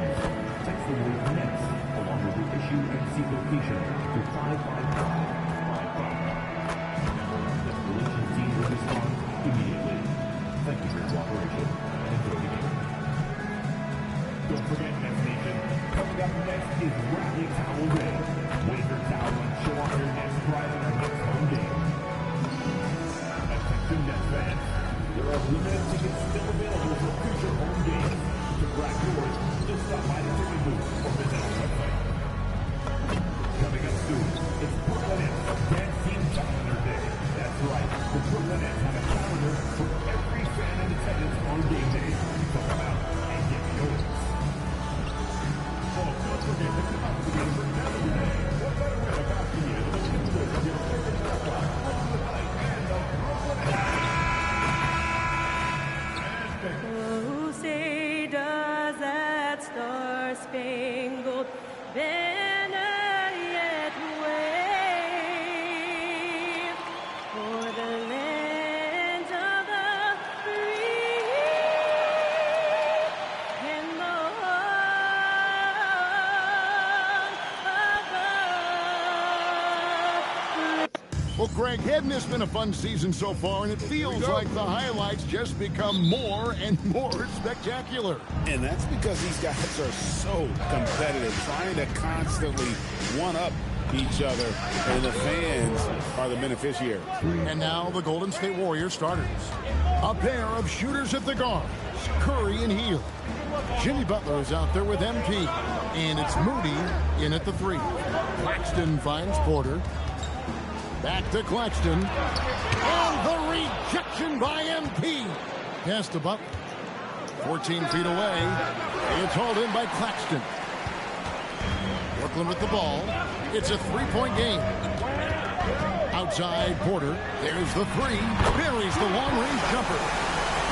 Nets. Text the word Nets along with your issue and seat location to 55555. The relations team will respond immediately. Thank you for your cooperation and enjoy the game. Don't forget, Nets Nation, coming up next is Rally Towel Day. Wave your towel and show off your Nets pride in our next home game. Attention Nets fans, there are limited tickets still available for future home games. To grab yours, just stop by the ticket booth or visit our website. Coming up soon, it's Brooklyn Nets Dance Team Calendar Day. That's right, the Brooklyn Nets have a calendar for every fan in attendance on game day. So come out and get yours. Oh, don't forget to come out to the game for Calendar Day. What better way to back the year than the music of your favorite rap rock, Brooklyn Night, and the Brooklyn Nets. Oh, say does that star-spangled banner yet wave for the land of the free and the home above. Well, Greg, hadn't this been a fun season so far? And it feels like the highlights just become more and more spectacular. And that's because these guys are so competitive, trying to constantly one-up each other, and the fans are the beneficiaries. And now the Golden State Warriors starters. A pair of shooters at the guards, Curry and Hield. Jimmy Butler is out there with MP. And it's Moody in at the 3. Claxton finds Porter. Back to Claxton. And the rejection by MP. Pass to Butler. 14 feet away. It's hauled in by Claxton. Brooklyn with the ball. It's a 3-point game. Outside Porter. There's the 3. Buries the long-range jumper.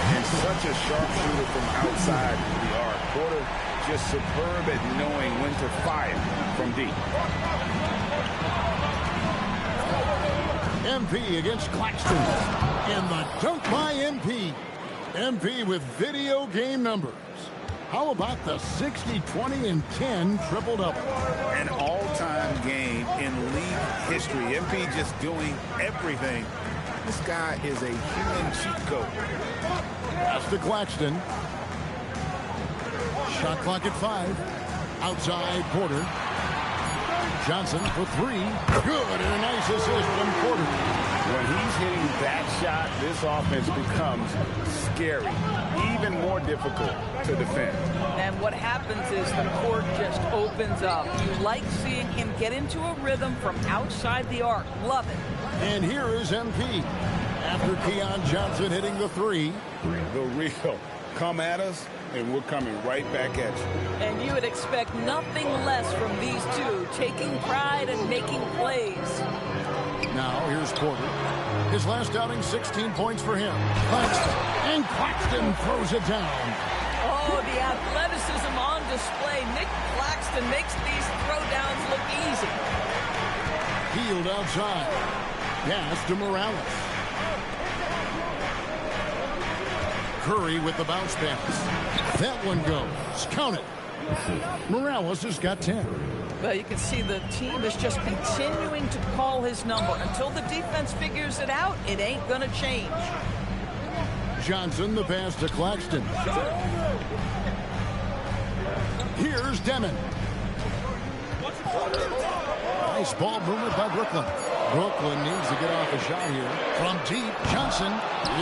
And such a sharpshooter from outside the arc. Porter just superb at knowing when to fire from deep. MP against Claxton. And the dunk by MP. MP with video game numbers. How about the 60, 20, and 10 triple-double? An all-time game in league history. MP just doing everything. This guy is a human cheat code. Pass to Claxton. Shot clock at 5. Outside Porter. Johnson for 3. Good, and a nice assist from Porter. When he's hitting that shot, this offense becomes scary, even more difficult to defend. And what happens is the court just opens up. You like seeing him get into a rhythm from outside the arc. Love it. And here is MP. After Keon Johnson hitting the 3. The real. Come at us, and we're coming right back at you. And you would expect nothing less from these two, taking pride and making plays. Now here's Porter. His last outing, 16 points for him. Claxton, and Claxton throws it down. Oh, the athleticism on display. Nick Claxton makes these throwdowns look easy. Hield outside. Pass to Morales. Curry with the bounce pass. That one goes. Count it. Morales has got 10. Well, you can see the team is just continuing to call his number. Until the defense figures it out, it ain't going to change. Johnson, the pass to Claxton. Here's Demon. Nice ball movement by Brooklyn. Brooklyn needs to get off a shot here. From deep, Johnson.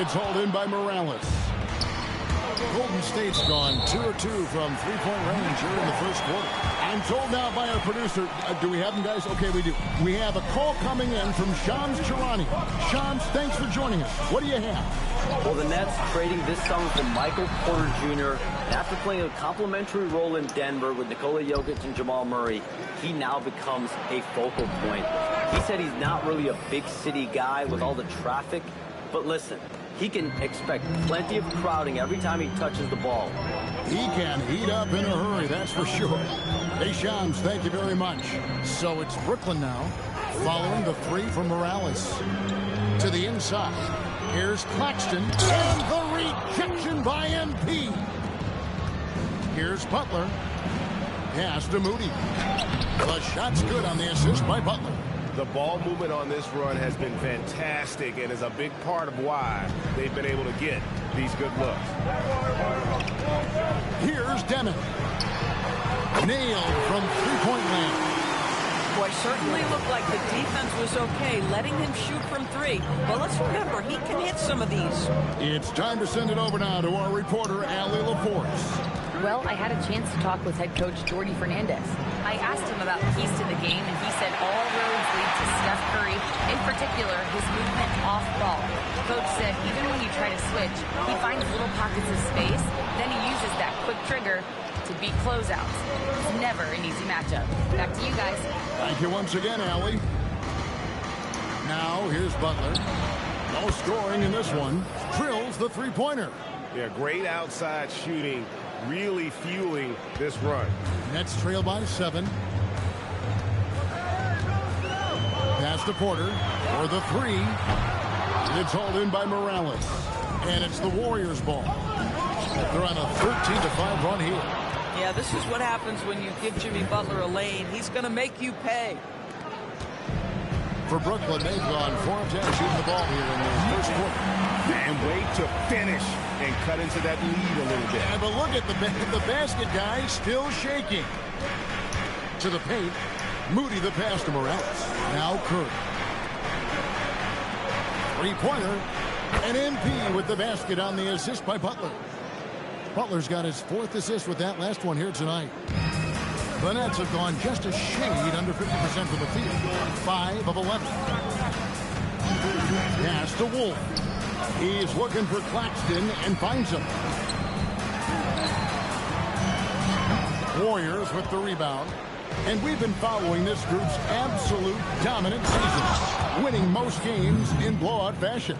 It's hauled in by Morales. Golden State's gone 2-2 from three-point range here in the first quarter. I'm told now by our producer, do we have them, guys? Okay, we do. We have a call coming in from Shams Charania. Shams, thanks for joining us. What do you have? Well, the Nets trading this summer for Michael Porter Jr. And after playing a complimentary role in Denver with Nikola Jokic and Jamal Murray, he now becomes a focal point. He said he's not really a big city guy with all the traffic, but listen, he can expect plenty of crowding every time he touches the ball. He can heat up in a hurry, that's for sure. Hey, Shams, thank you very much. So it's Brooklyn now, following the 3 from Morales. To the inside, here's Claxton, and the rejection by MP. Here's Butler. Pass to Moody. The shot's good on the assist by Butler. The ball movement on this run has been fantastic and is a big part of why they've been able to get these good looks. Here's Demon. Nailed from three-point land. Boy, certainly looked like the defense was okay, letting him shoot from three. But let's remember, he can hit some of these. It's time to send it over now to our reporter, Allie LaForce. Well, I had a chance to talk with head coach Jordi Fernandez. I asked him about keys to the game, and he said all roads lead to Steph Curry, in particular, his movement off ball. Coach said even when you try to switch, he finds little pockets of space, then he uses that quick trigger to beat closeouts. It's never an easy matchup. Back to you guys. Thank you once again, Allie. Now, here's Butler. No scoring in this one. Drills the three-pointer. Yeah, great outside shooting, really fueling this run. Nets trail by 7. Pass to Porter for the three. It's hauled in by Morales. And it's the Warriors' ball. They're on a 13-5 run here. Yeah, this is what happens when you give Jimmy Butler a lane. He's going to make you pay. For Brooklyn, they've gone 4 of 10 shooting the ball here in the first quarter. And wait to finish and cut into that lead a little bit. Yeah, but look at the basket guy still shaking. To the paint. Moody the pass to Morales. Now Curry. Three-pointer. And MP with the basket on the assist by Butler. Butler's got his 4th assist with that last one here tonight. The Nets have gone just a shade under 50% from the field. 5 of 11. Pass to Wolf. He's looking for Claxton and finds him. Warriors with the rebound. And we've been following this group's absolute dominant season, winning most games in blowout fashion.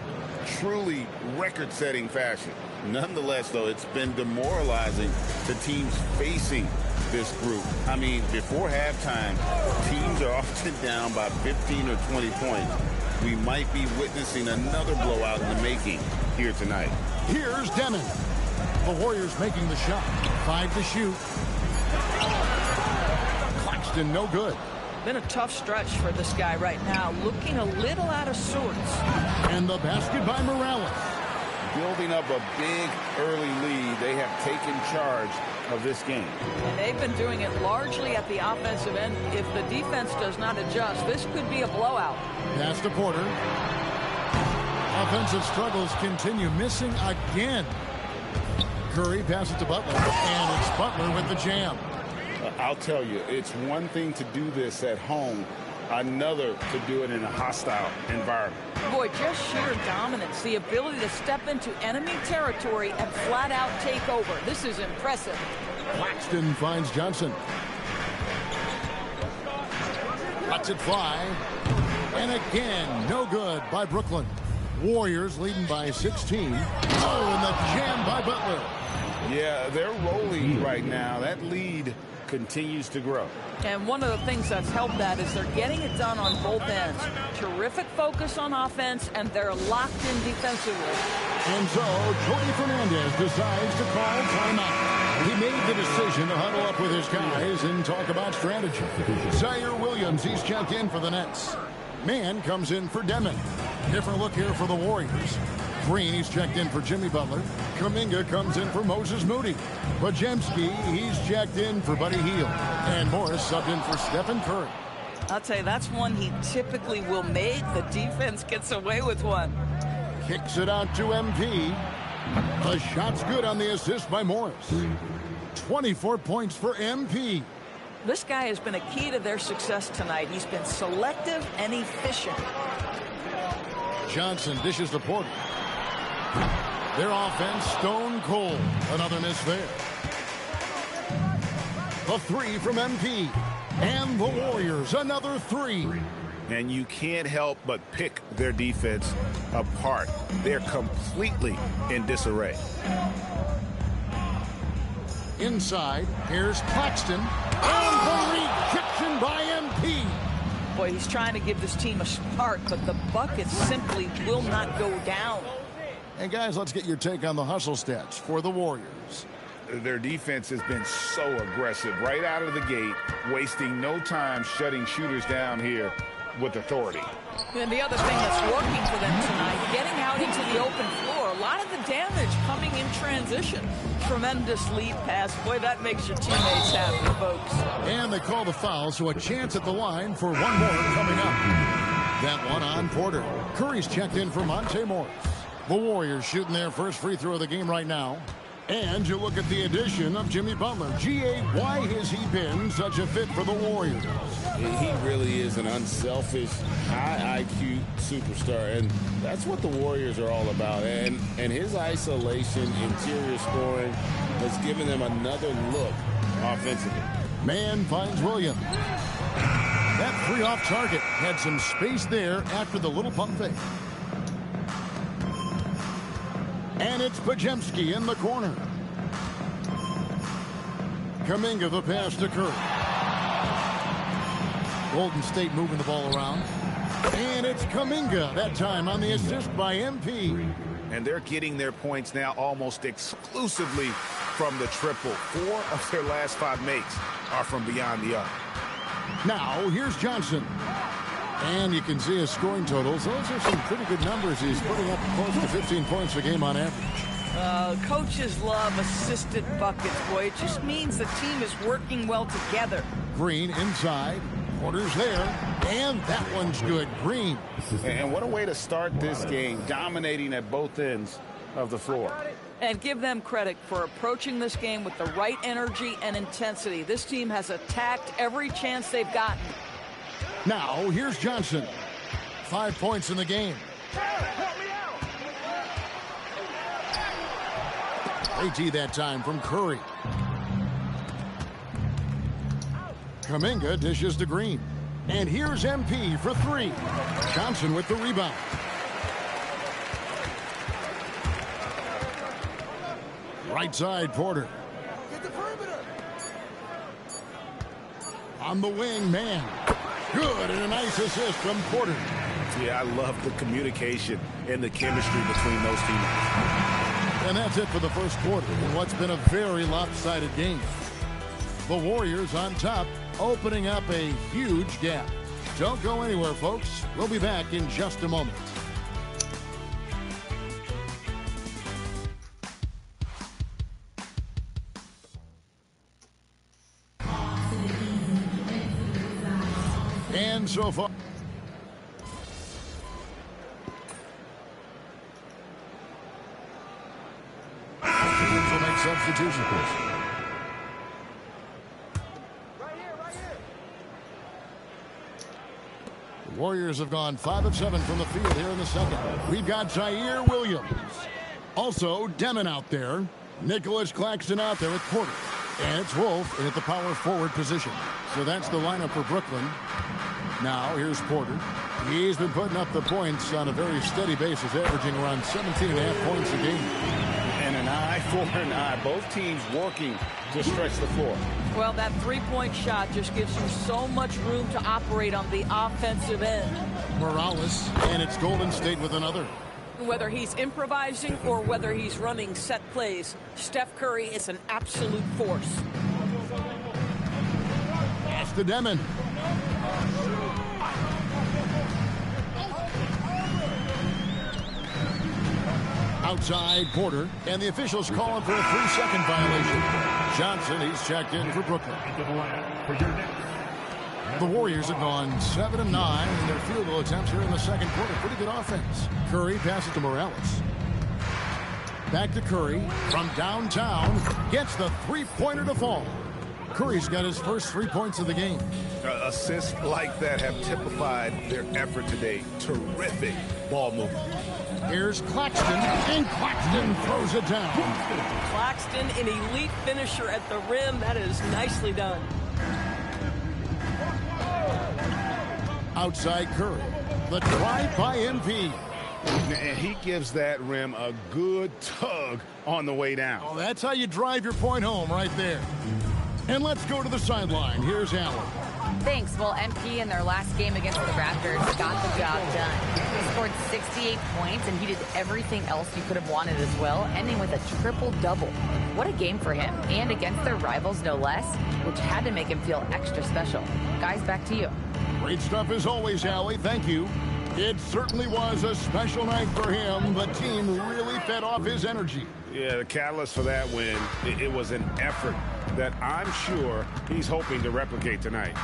Truly record-setting fashion. Nonetheless, though, it's been demoralizing to teams facing this group. I mean, before halftime, teams are often down by 15 or 20 points. We might be witnessing another blowout in the making here tonight. Here's Demon. The Warriors making the shot. 5 to shoot. Claxton no good. Been a tough stretch for this guy right now, looking a little out of sorts. And the basket by Morales. Building up a big early lead, they have taken charge of this game. And they've been doing it largely at the offensive end. If the defense does not adjust, this could be a blowout. Pass to Porter. Offensive struggles continue, missing again. Curry passes to Butler, and it's Butler with the jam. I'll tell you, it's one thing to do this at home, another to do it in a hostile environment. Boy, just sheer dominance, the ability to step into enemy territory and flat out take over. This is impressive. Claxton finds Johnson. Lets it fly. And again, no good by Brooklyn. Warriors leading by 16. Oh, and the jam by Butler. Yeah, they're rolling right now. That lead continues to grow. And one of the things that's helped that is they're getting it done on both ends. Terrific focus on offense, and they're locked in defensively. And so, Jordi Fernandez decides to call timeout. He made the decision to huddle up with his guys and talk about strategy. Zaire Williams, he's checked in for the Nets. Mann comes in for Demon. Different look here for the Warriors. Green, he's checked in for Jimmy Butler. Kuminga comes in for Moses Moody. Podziemski, he's checked in for Buddy Hield. And Morris subbed in for Stephen Curry. I'll tell you, that's one he typically will make. The defense gets away with one. Kicks it out to MP. The shot's good on the assist by Morris. 24 points for MP. This guy has been a key to their success tonight. He's been selective and efficient. Johnson dishes the Porter. Their offense stone cold. Another miss there. The three from MP. And the Warriors, another three. And you can't help but pick their defense apart. They're completely in disarray. Inside, here's Claxton. And the rejection by MP. Boy, he's trying to give this team a spark, but the bucket simply will not go down. And guys, let's get your take on the hustle stats for the Warriors. Their defense has been so aggressive right out of the gate, wasting no time shutting shooters down here with authority. And the other thing that's working for them tonight, getting out into the open floor. A lot of the damage coming in transition. Tremendous lead pass. Boy, that makes your teammates happy, folks. And they call the foul, so a chance at the line for one more coming up. That one on Porter. Curry's checked in for Monte Morris. The Warriors shooting their first free throw of the game right now. And you look at the addition of Jimmy Butler. G.A., why has he been such a fit for the Warriors? He really is an unselfish, high IQ superstar, and that's what the Warriors are all about. And his isolation, interior scoring has given them another look offensively. Man finds Williams. That three off target had some space there after the little pump fake. And it's Pajemski in the corner. Kuminga the pass to Curry. Golden State moving the ball around. And it's Kuminga that time on the assist by MP. And they're getting their points now almost exclusively from the triple. 4 of their last 5 makes are from beyond the arc. Now here's Johnson. And you can see his scoring totals. Those are some pretty good numbers. He's putting up close to 15 points a game on average. Coaches love assisted buckets, boy. It just means the team is working well together. Green inside. Porter's there. And that one's good. Green. And what a way to start this game, dominating at both ends of the floor. And give them credit for approaching this game with the right energy and intensity. This team has attacked every chance they've gotten. Now, here's Johnson. 5 points in the game. AT that time from Curry. Kuminga dishes to Green. And here's MP for 3. Johnson with the rebound. Right side, Porter. On the wing, man. Good, and a nice assist from Porter. Yeah, I love the communication and the chemistry between those teammates. And that's it for the first quarter in what's been a very lopsided game. The Warriors on top, opening up a huge gap. Don't go anywhere, folks. We'll be back in just a moment. And so far, teams will make substitutions. The Warriors have gone 5 of 7 from the field here in the second. We've got Zaire Williams. Also, Demon out there. Nicholas Claxton out there at Porter. And it's Wolf in at the power forward position. So that's the lineup for Brooklyn. Now, here's Porter. He's been putting up the points on a very steady basis, averaging around 17.5 points a game. And an eye for an eye. Both teams working to stretch the floor. Well, that three-point shot just gives you so much room to operate on the offensive end. Morales, and it's Golden State with another. Whether he's improvising or whether he's running set plays, Steph Curry is an absolute force. Pass to Demon. Outside Porter, and the officials calling for a 3-second violation. Johnson, he's checked in for Brooklyn. The Warriors have gone 7 of 9 in their field goal attempts here in the second quarter. Pretty good offense. Curry passes to Morales. Back to Curry from downtown. Gets the three-pointer to fall. Curry's got his first 3 points of the game. Assists like that have typified their effort today. Terrific ball movement. Here's Claxton, and Claxton throws it down. Claxton, an elite finisher at the rim. That is nicely done. Outside Curry. The drive by MP. And he gives that rim a good tug on the way down. Oh, that's how you drive your point home right there. And let's go to the sideline. Here's Allen. Thanks. Well, MP in their last game against the Raptors got the job done. He scored 68 points, and he did everything else you could have wanted as well, ending with a triple-double. What a game for him, and against their rivals, no less, which had to make him feel extra special. Guys, back to you. Great stuff as always, Allie. Thank you. It certainly was a special night for him. The team really fed off his energy. Yeah, the catalyst for that win, it was an effort that I'm sure he's hoping to replicate tonight.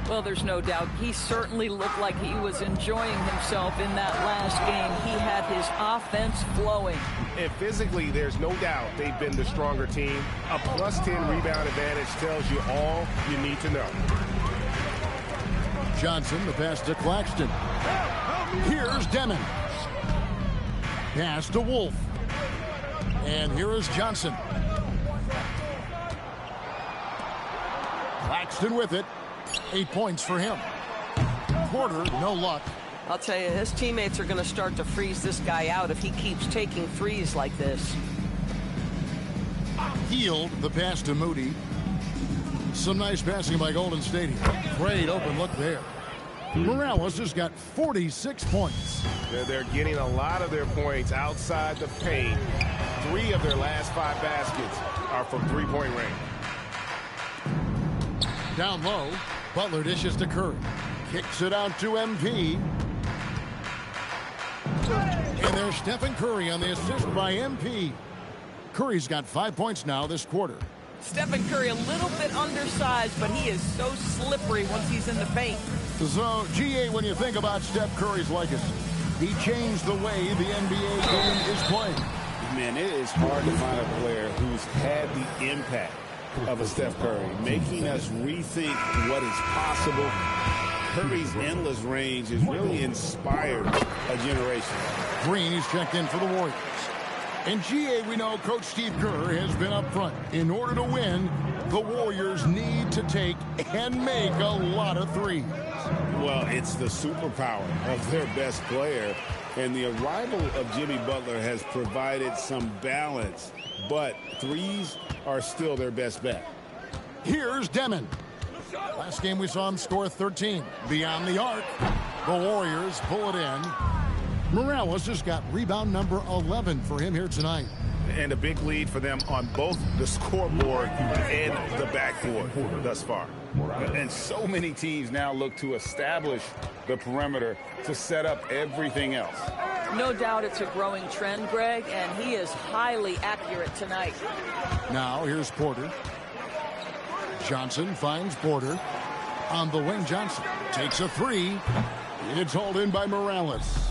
Well, there's no doubt. He certainly looked like he was enjoying himself in that last game. He had his offense flowing. And physically, there's no doubt they've been the stronger team. A +10 rebound advantage tells you all you need to know. Johnson, the pass to Claxton. Here's Demon. Pass to Wolf. And here is Johnson. Claxton with it. 8 points for him. Porter, no luck. I'll tell you, his teammates are going to start to freeze this guy out if he keeps taking threes like this. Healed, the pass to Moody. Some nice passing by Golden State. Great open look there. Morales has got 46 points. They're getting a lot of their points outside the paint. 3 of their last 5 baskets are from three-point range. Down low, Butler dishes to Curry. Kicks it out to MP. And there's Stephen Curry on the assist by MP. Curry's got 5 points now this quarter. Stephen Curry a little bit undersized, but he is so slippery once he's in the paint. So, GA, when you think about Steph Curry's legacy, he changed the way the NBA game is played. Man, it is hard to find a player who's had the impact of a Steph Curry, making us rethink what is possible. Curry's endless range has really inspired a generation. Green is checked in for the Warriors. In GA, we know Coach Steve Kerr has been up front. In order to win, the Warriors need to take and make a lot of threes. Well, it's the superpower of their best player, and the arrival of Jimmy Butler has provided some balance, but threes are still their best bet. Here's Demon. Last game we saw him score 13. Beyond the arc, the Warriors pull it in. Morales has got rebound number 11 for him here tonight. And a big lead for them on both the scoreboard and the backboard thus far. And so many teams now look to establish the perimeter to set up everything else. No doubt it's a growing trend, Greg, and he is highly accurate tonight. Now here's Porter. Johnson finds Porter. On the wing, Johnson takes a three. It's hauled in by Morales.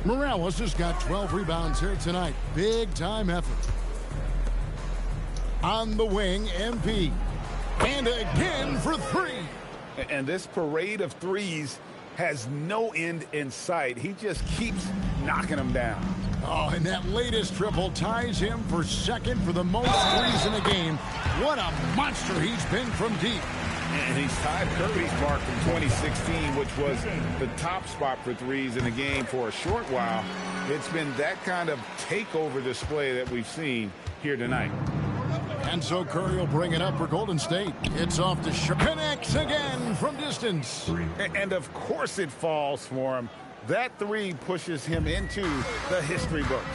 Morales has got 12 rebounds here tonight. Big time effort. On the wing, MP. And again for three. And this parade of threes has no end in sight. He just keeps knocking them down. Oh, and that latest triple ties him for second for the most threes in a game. What a monster he's been from deep. And he's tied Curry's mark from 2016, which was the top spot for threes in the game for a short while. It's been that kind of takeover display that we've seen here tonight. And so Curry will bring it up for Golden State. It's off to connects again from distance. And of course it falls for him. That three pushes him into the history books.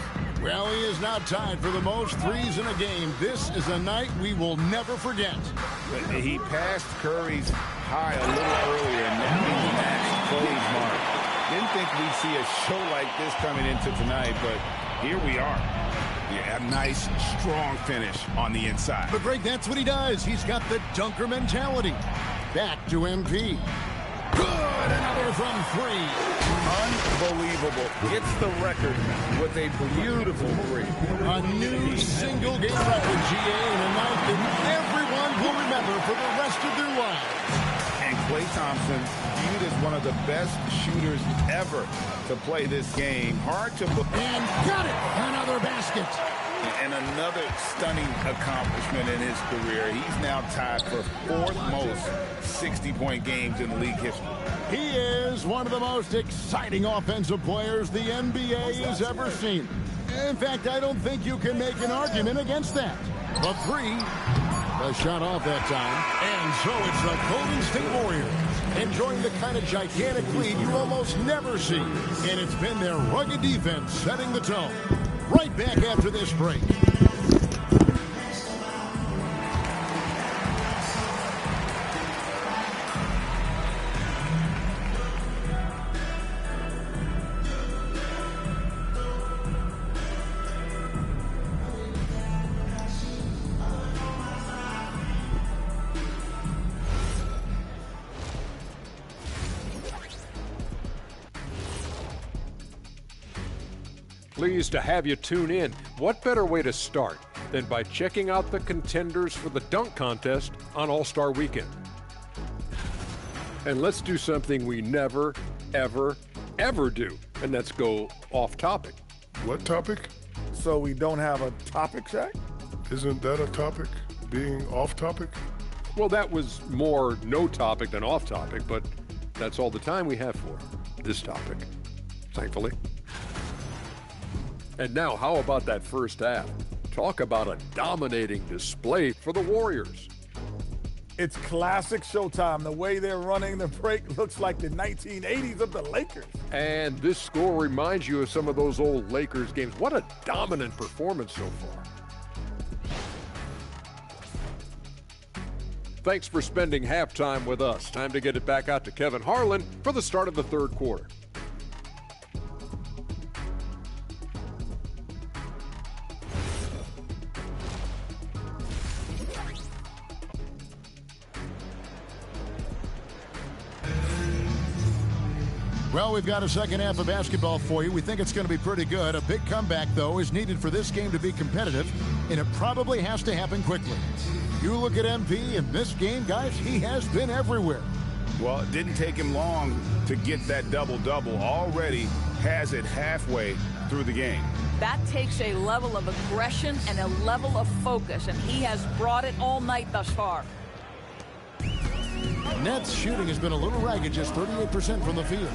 Well, he is now tied for the most threes in a game. This is a night we will never forget. He passed Curry's high a little earlier, and now he matched Clay's mark. Didn't think we'd see a show like this coming into tonight, but here we are. Yeah, a nice, strong finish on the inside. But Greg, that's what he does. He's got the dunker mentality. Back to MP. Good, another from three. Unbelievable. Gets the record with a beautiful three. A new single-game record, GA, in a night that everyone will remember for the rest of their lives. And Klay Thompson, viewed as one of the best shooters ever to play this game. Hard to believe. And got it. Another basket. And another stunning accomplishment in his career. He's now tied for fourth most 60-point games in league history. He is one of the most exciting offensive players the NBA has ever seen. In fact, I don't think you can make an argument against that. The three The shot off that time. And so it's the Golden State Warriors enjoying the kind of gigantic lead you almost never see. And it's been their rugged defense setting the tone. Right back after this break. Pleased to have you tune in. What better way to start than by checking out the contenders for the dunk contest on All-Star Weekend? And let's do something we never, ever, ever do, and that's go off topic. What topic? So we don't have a topic, Shaq? Isn't that a topic, being off topic? Well, that was more no topic than off topic, but that's all the time we have for this topic, thankfully. And now, how about that first half? Talk about a dominating display for the Warriors. It's classic Showtime. The way they're running the break looks like the 1980s of the Lakers. And this score reminds you of some of those old Lakers games. What a dominant performance so far. Thanks for spending halftime with us. Time to get it back out to Kevin Harlan for the start of the third quarter. Well, we've got a second half of basketball for you. We think it's going to be pretty good. A big comeback, though, is needed for this game to be competitive, and it probably has to happen quickly. You look at MP in this game, guys, he has been everywhere. Well, it didn't take him long to get that double-double. Already has it halfway through the game. That takes a level of aggression and a level of focus, and he has brought it all night thus far. Nets shooting has been a little ragged, just 38% from the field.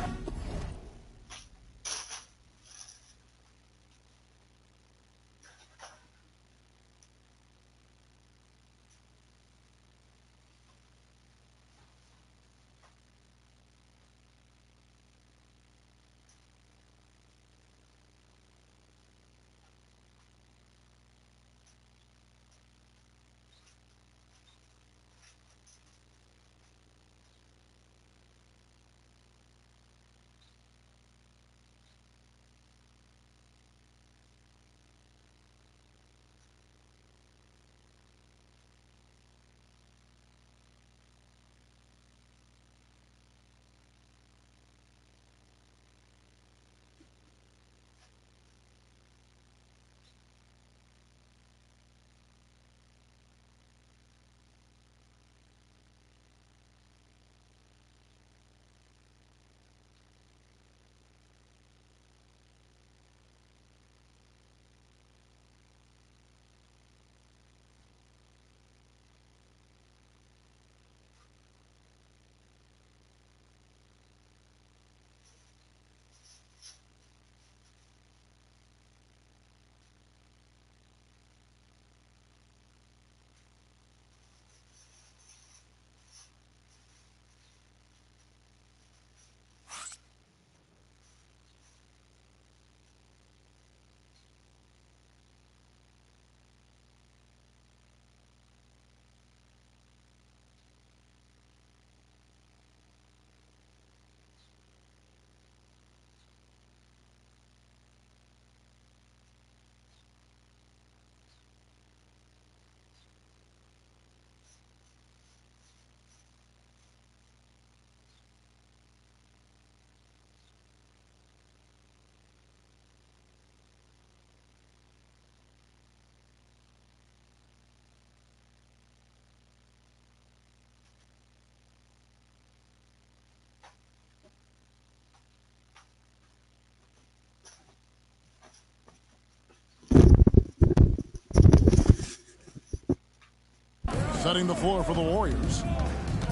Setting the floor for the Warriors.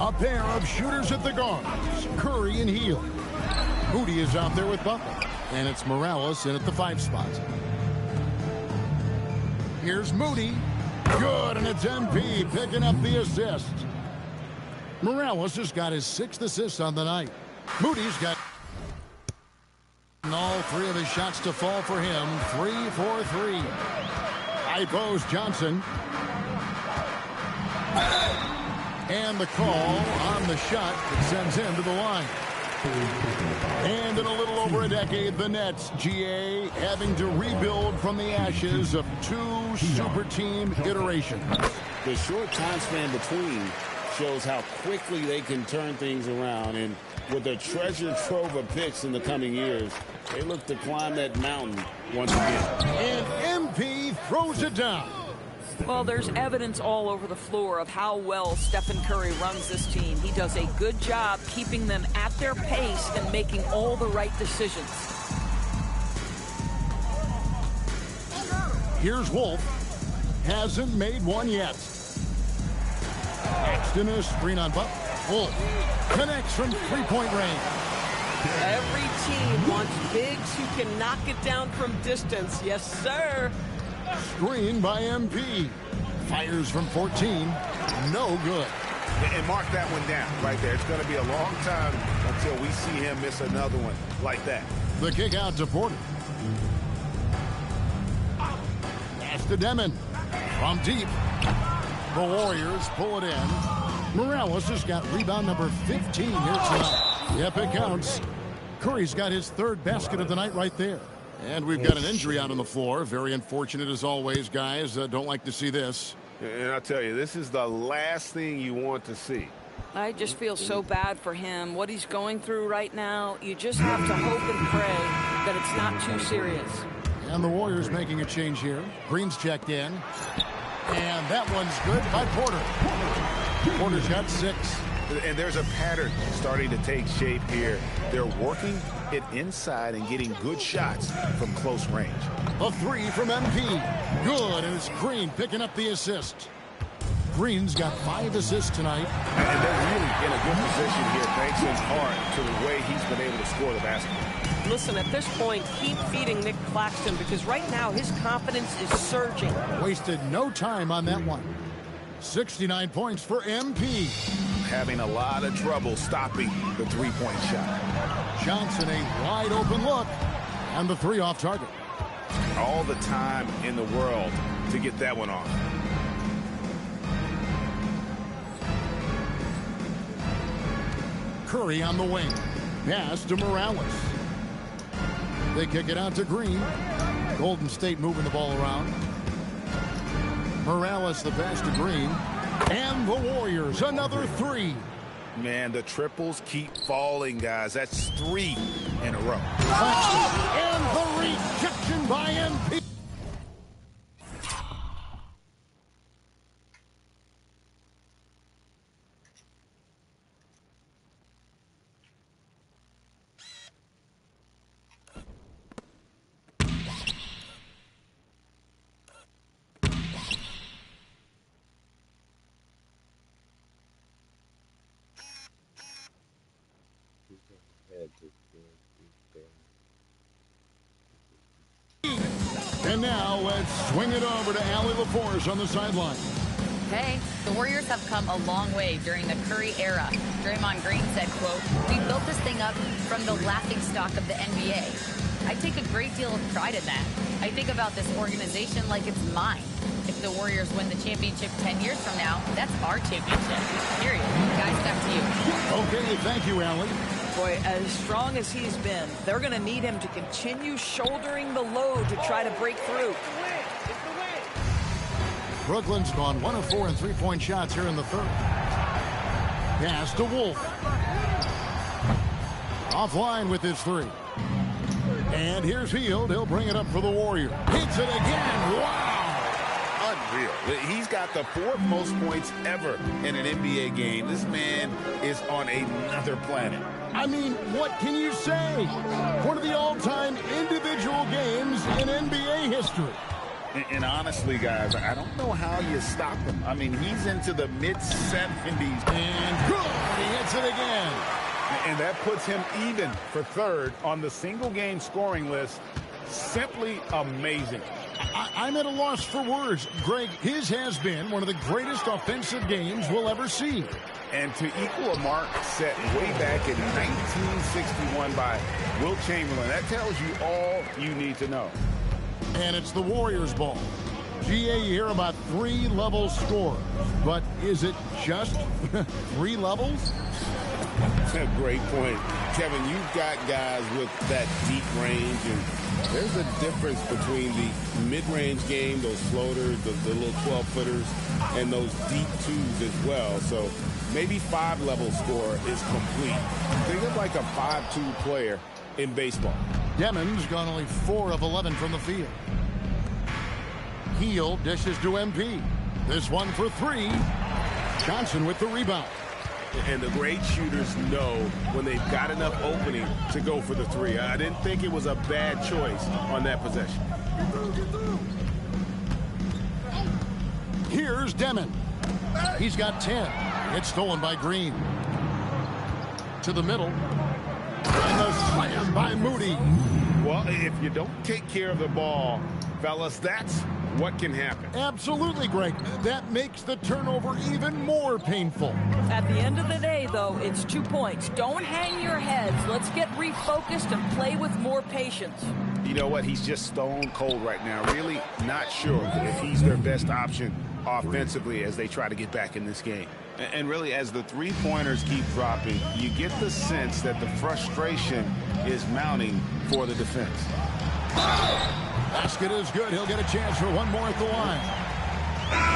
A pair of shooters at the guards, Curry and Hield. Moody is out there with Butler, and it's Morales in at the 5 spot. Here's Moody. Good, and it's MP picking up the assist. Morales has got his 6th assist on the night. Moody's got all 3 of his shots to fall for him. 3 for 3. High post Johnson. And the call on the shot that sends him to the line. And in a little over a decade, the Nets, GA, having to rebuild from the ashes of 2 super team iterations. The short time span between shows how quickly they can turn things around. And with a treasure trove of picks in the coming years, they look to climb that mountain once again. And MP throws it down. Well, there's evidence all over the floor of how well Stephen Curry runs this team. He does a good job keeping them at their pace and making all the right decisions. Here's Wolf. Hasn't made one yet. Axton is screen on Butler. Wolf connects from 3-point range. Every team wants bigs who can knock it down from distance. Yes, sir. Screen by MP. Fires from 14. No good. And mark that one down right there. It's going to be a long time until we see him miss another one like that. The kick out to Porter. Pass to Demon. From deep. The Warriors pull it in. Morales has got rebound number 15 here tonight. Yep, it counts. Curry's got his 3rd basket of the night right there. And we've got an injury out on the floor. Very unfortunate as always, guys. Don't like to see this. And I'll tell you, this is the last thing you want to see. I just feel so bad for him. What he's going through right now, you just have to hope and pray that it's not too serious. And the Warriors making a change here. Green's checked in. And that one's good by Porter. Porter's got 6. And there's a pattern starting to take shape here. They're working it inside and getting good shots from close range. A 3 from MP. Good, and it's Green picking up the assist. Green's got 5 assists tonight. And they're really in a good position here, thanks in part to the way he's been able to score the basketball. Listen, at this point, keep feeding Nick Claxton because right now his confidence is surging. Wasted no time on that one. 69 points for MP. Having a lot of trouble stopping the 3-point shot. Johnson, a wide open look. And the 3 off target. All the time in the world to get that one off. Curry on the wing. Pass to Morales. They kick it out to Green. Golden State moving the ball around. Morales the pass to Green. And the Warriors, another 3. Man, the triples keep falling, guys. That's 3 in a row. And the rejection by MP. And now let's swing it over to Allie LaForce on the sideline. Hey, the Warriors have come a long way during the Curry era. Draymond Green said, quote, "We built this thing up from the laughingstock of the NBA. I take a great deal of pride in that. I think about this organization like it's mine. If the Warriors win the championship 10 years from now, that's our championship. Period." Guys, back to you. Okay, thank you, Allie. Boy, as strong as he's been, they're going to need him to continue shouldering the load to try to break through. Brooklyn's gone 1 of 4 in 3-point shots here in the 3rd. Pass to Wolf. Offline with his 3. And here's Hield. He'll bring it up for the Warriors. Hits it again. Wow. Unreal. He's got the 4th most points ever in an NBA game. This man is on another planet. I mean, what can you say? One of the all-time individual games in NBA history. And honestly, guys, I don't know how you stop him. I mean, he's into the mid-70s. And good. He hits it again. And that puts him even for 3rd on the single-game scoring list simply amazing. I'm at a loss for words. Greg, his has been one of the greatest offensive games we'll ever see. And to equal a mark set way back in 1961 by Wilt Chamberlain, that tells you all you need to know. And it's the Warriors' ball. GA, you hear about 3 level scores, but is it just 3 levels? That's a great point. Kevin, you've got guys with that deep range, and there's a difference between the mid-range game, those floaters, the little 12-footers, and those deep twos as well. So maybe 5-level score is complete. Think of like a 5-2 player in baseball. Demon's gone only 4 of 11 from the field. Heel dishes to MP. This one for 3. Johnson with the rebound. And the great shooters know when they've got enough opening to go for the 3. I didn't think it was a bad choice on that possession. Here's Demon. He's got 10. It's stolen by Green. To the middle. And the slam by Moody. Well, if you don't take care of the ball, fellas, that's what can happen. Absolutely, Greg. That makes the turnover even more painful. At the end of the day, though, it's 2 points. Don't hang your heads. Let's get refocused and play with more patience. You know what? He's just stone cold right now. Really not sure if he's their best option offensively as they try to get back in this game. And really, as the 3-pointers keep dropping, you get the sense that the frustration is mounting for the defense. Basket is good. He'll get a chance for one more at the line.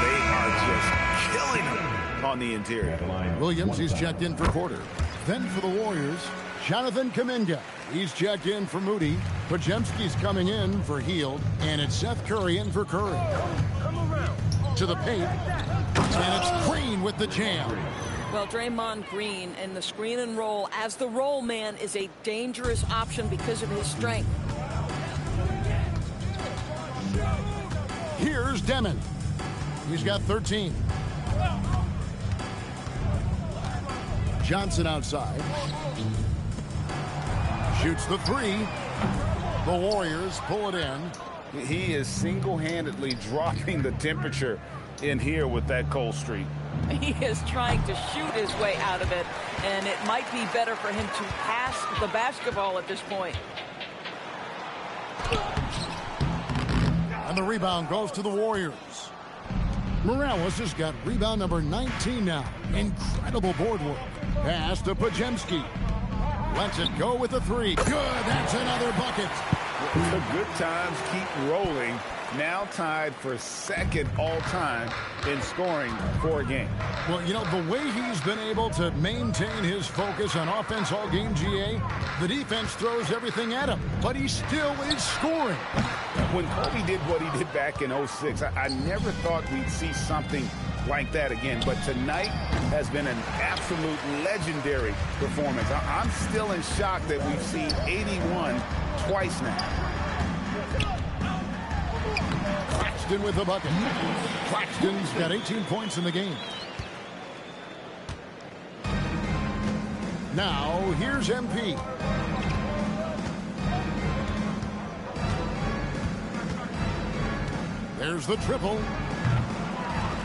They are just killing him on the interior. Williams, he's checked in for Porter. Then for the Warriors, Jonathan Kuminga. He's checked in for Moody. Podziemski's coming in for Hield. And it's Seth Curry in for Curry. To the paint. And it's Green with the jam. Well, Draymond Green and the screen and roll as the roll man is a dangerous option because of his strength. Here's Demon. He's got 13. Johnson outside. Shoots the 3. The Warriors pull it in. He is single-handedly dropping the temperature in here with that cold streak. He is trying to shoot his way out of it, and it might be better for him to pass the basketball at this point. And the rebound goes to the Warriors. Morales has got rebound number 19 now. Incredible board work. Pass to Podziemski. Lets it go with the 3. Good, that's another bucket. The good times keep rolling. Now tied for second all-time in scoring for a game. Well, you know, the way he's been able to maintain his focus on offense all game, GA, the defense throws everything at him, but he still is scoring. When Kobe did what he did back in 06, I never thought we'd see something like that again. But tonight has been an absolute legendary performance. I'm still in shock that we've seen 81 twice now. Claxton with the bucket. Claxton's got 18 points in the game. Now, here's MP. There's the triple.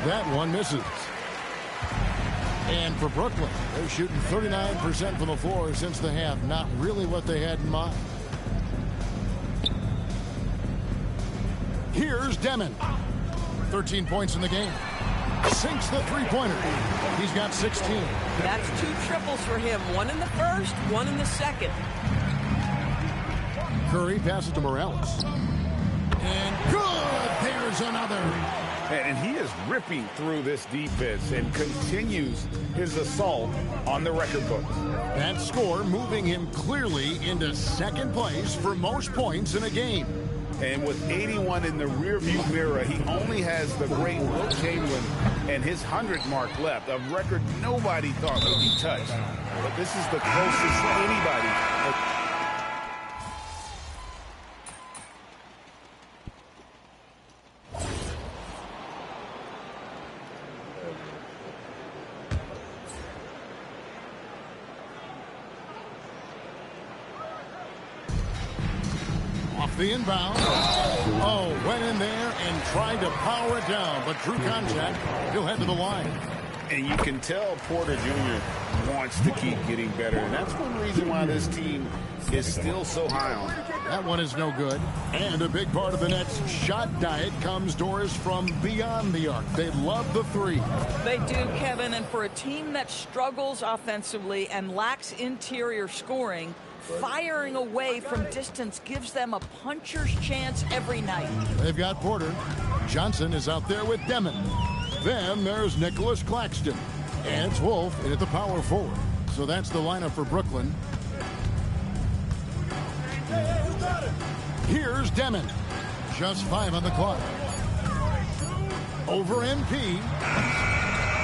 That one misses. And for Brooklyn, they're shooting 39% from the floor since the half. Not really what they had in mind. Here's Demon. 13 points in the game. Sinks the 3-pointer. He's got 16. That's 2 triples for him. One in the first, one in the second. Curry passes to Morales. And good! There's another. And he is ripping through this defense and continues his assault on the record books. That score moving him clearly into second place for most points in a game. And with 81 in the rearview mirror, he only has the great Wilt Chamberlain and his 100 mark left, a record nobody thought would be touched. But this is the closest anybody. the inbound. Oh, went in there and tried to power it down, but drew contact. He'll head to the line. And you can tell Porter Jr. wants to keep getting better. And that's one reason why this team is still so high on him. That one is no good. And a big part of the Nets' shot diet comes, Doris, from beyond the arc. They love the three. They do, Kevin. And for a team that struggles offensively and lacks interior scoring, firing away from distance gives them a puncher's chance every night. They've got Porter. Johnson is out there with Demon. Then there's Nicholas Claxton. And it's Wolf in at the power forward. So that's the lineup for Brooklyn. Here's Demon. Just 5 on the clock. Over MP.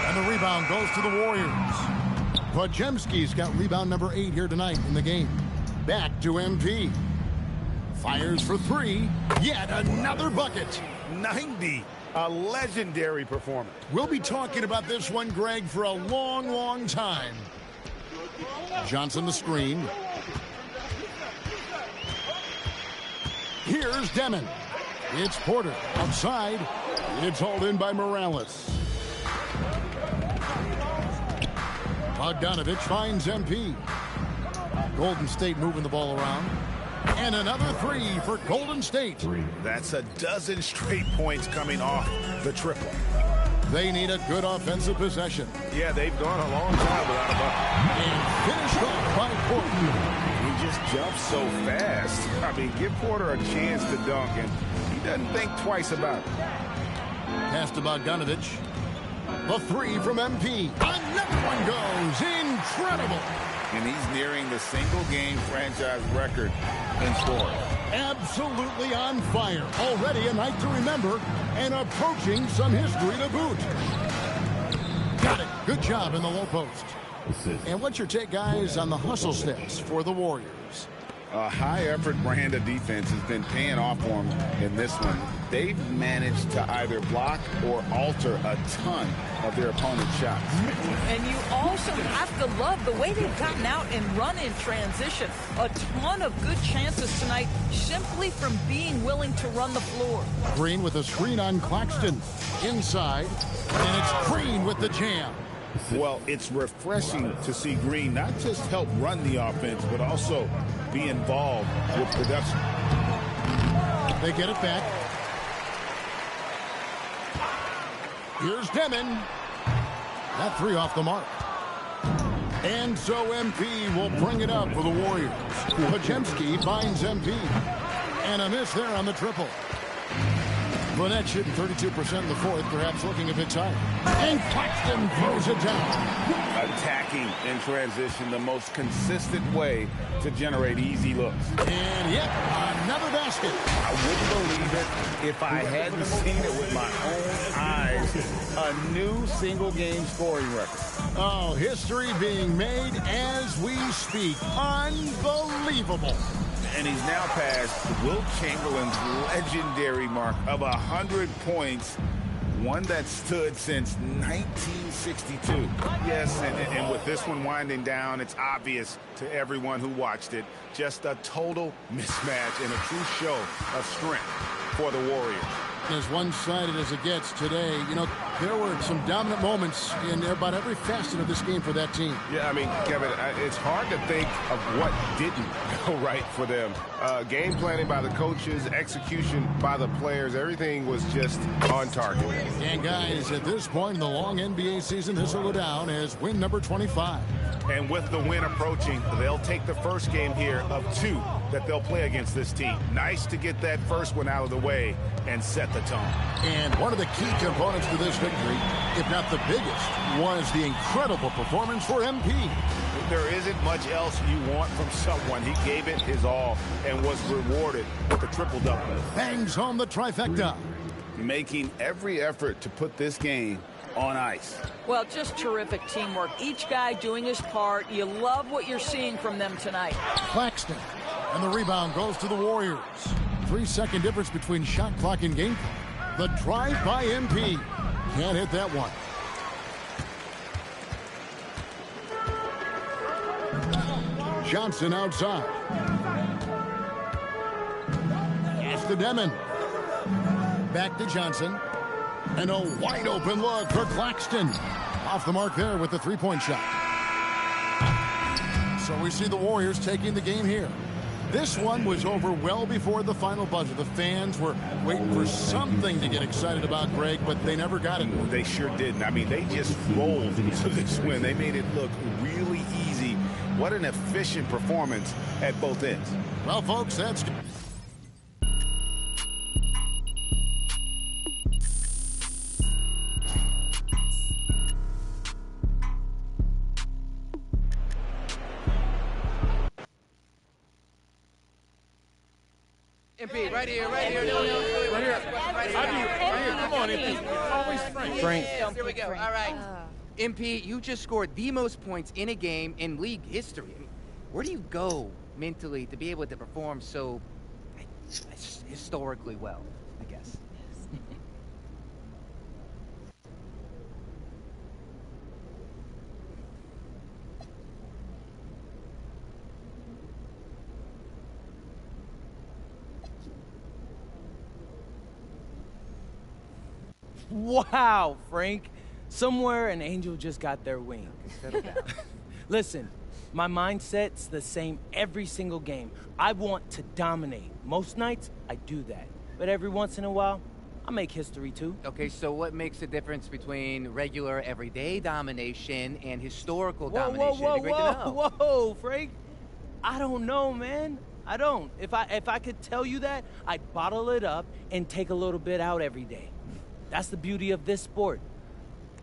And the rebound goes to the Warriors. Podziemski's got rebound number 8 here tonight in the game. Back to MP. Fires for 3. Yet another bucket. 90. A legendary performance. We'll be talking about this one, Greg, for a long, long time. Johnson the screen. Here's Demon. It's Porter outside. It's hauled in by Morales. Bogdanovich finds MP. Golden State moving the ball around. And another 3 for Golden State. That's a dozen straight points coming off the triple. They need a good offensive possession. Yeah, they've gone a long time without a bucket. And finished off by Porter. He just jumps so fast. I mean, give Porter a chance to dunk, and he doesn't think twice about it. Pass to Bogdanovich. The 3 from MP. Another one goes. Incredible. And he's nearing the single-game franchise record in scoring. Absolutely on fire. Already a night to remember and approaching some history to boot. Got it. Good job in the low post. And what's your take, guys, on the hustle steps for the Warriors? A high-effort brand of defense has been paying off for them in this one. They've managed to either block or alter a ton of their opponent's shots. And you also have to love the way they've gotten out and run in transition. A ton of good chances tonight simply from being willing to run the floor. Green with a screen on Claxton. Inside. And it's Green with the jam. Well, it's refreshing to see Green not just help run the offense, but also be involved with production. They get it back. Here's Demon. That 3 off the mark. And so MP will bring it up for the Warriors. Podziemski finds MP. And a miss there on the triple. Lynette shooting 32% in the fourth, perhaps looking a bit tired. And Claxton throws it down. Attacking in transition, the most consistent way to generate easy looks. And yet another basket. I wouldn't believe it if I hadn't seen it with my own eyes. A new single-game scoring record. Oh, history being made as we speak. Unbelievable. And he's now passed Wilt Chamberlain's legendary mark of 100 points, one that stood since 1962. Yes, and with this one winding down, it's obvious to everyone who watched it, just a total mismatch and a true show of strength for the Warriors. As one-sided as it gets today, you know, there were some dominant moments in about every facet of this game for that team. Yeah, I mean, Kevin, it's hard to think of what didn't go right for them. Game planning by the coaches, execution by the players, everything was just on target. And guys, at this point in the long NBA season, this will go down as win number 25. And with the win approaching, they'll take the first game here of 2 that they'll play against this team. Nice to get that first one out of the way and set the tone. And one of the key components to this victory, if not the biggest, was the incredible performance for MP. There isn't much else you want from someone. He gave it his all and was rewarded with a triple-double. Bangs home the trifecta. Making every effort to put this game on ice. Well, just terrific teamwork. Each guy doing his part. You love what you're seeing from them tonight. Claxton. And the rebound goes to the Warriors. 3-second difference between shot clock and game clock. The drive by MP. Can't hit that one. Johnson outside. to Demon. Back to Johnson. And a wide open look for Claxton. Off the mark there with the three-point shot. So we see the Warriors taking the game here. This one was over well before the final buzzer. The fans were waiting for something to get excited about, Greg, but they never got it. They sure didn't. I mean, they just rolled into this win. They made it look really easy. What an efficient performance at both ends. Well, folks, that's good. MP, right here. Right here. Come on, MP. Always Frank. Here we go. All right. MP, you just scored the most points in a game in league history. I mean, where do you go mentally to be able to perform so historically well, I guess? Wow, Frank. Somewhere an angel just got their wing. Settle down. Listen, my mindset's the same every single game. I want to dominate. Most nights, I do that. But every once in a while, I make history too. Okay, so what makes the difference between regular, everyday domination and historical domination? Whoa, Frank. I don't know, man. I don't. If I could tell you that, I'd bottle it up and take a little bit out every day. That's the beauty of this sport.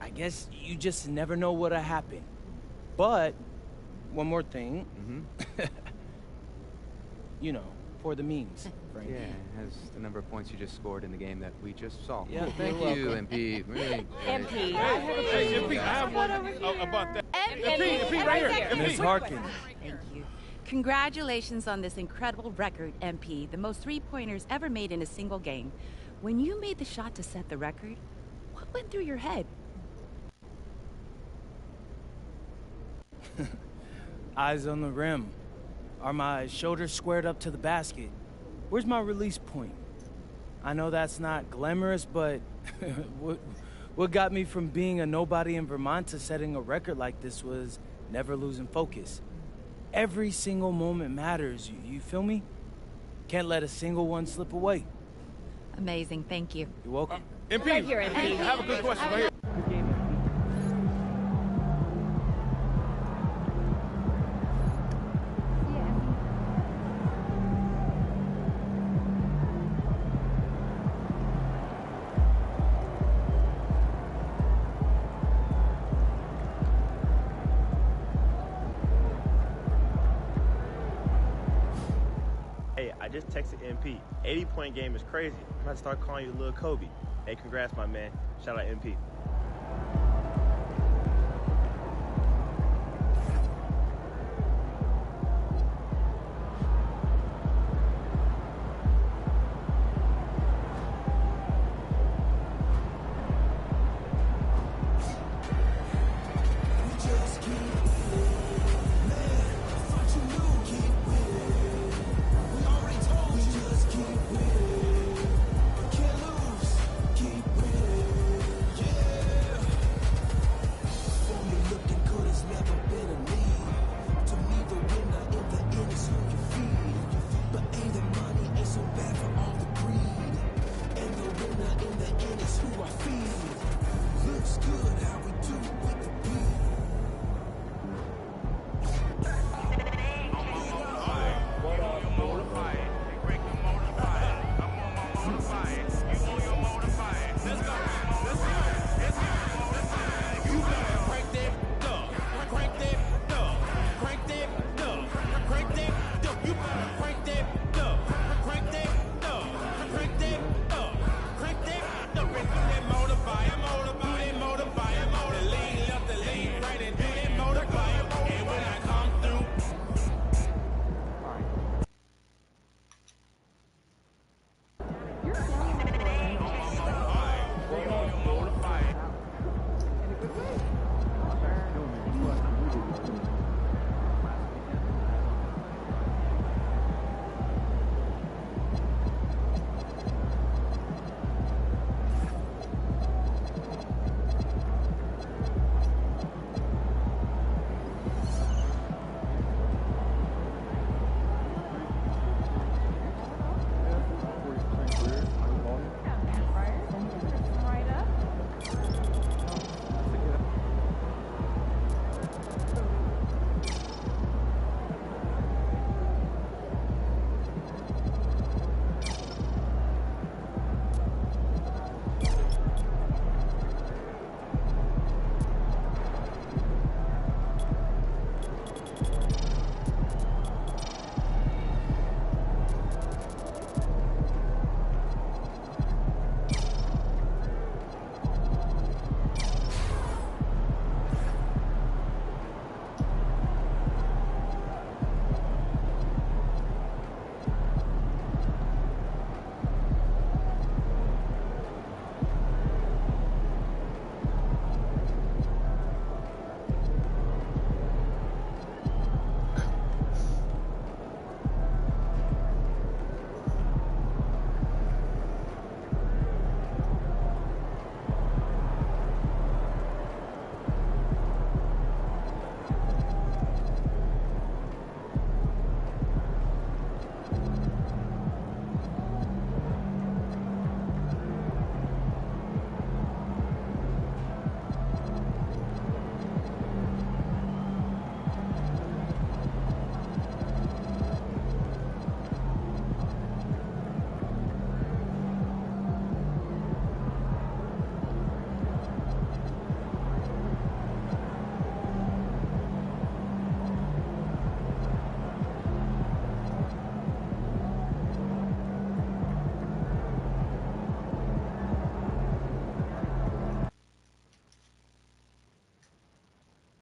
I guess you just never know what'll happen. But, one more thing. You know, for the memes, Frank. Yeah, it has the number of points you just scored in the game that we just saw. Yeah, thank you, MP. Really MP, MP, I have one about that. MP, right here. Ms. Harkin. Thank you. Congratulations on this incredible record, MP. The most three-pointers ever made in a single game. When you made the shot to set the record, what went through your head? Eyes on the rim. Are my shoulders squared up to the basket? Where's my release point? I know that's not glamorous, but what got me from being a nobody in Vermont to setting a record like this was never losing focus. Every single moment matters, you feel me? Can't let a single one slip away. Amazing, thank you. You're welcome. MP, Right here, MP. I have a good question right here. Hey, I just texted MP. 80-point game is crazy. I'm about to start calling you Lil Kobe. Hey, congrats, my man. Shout out MP.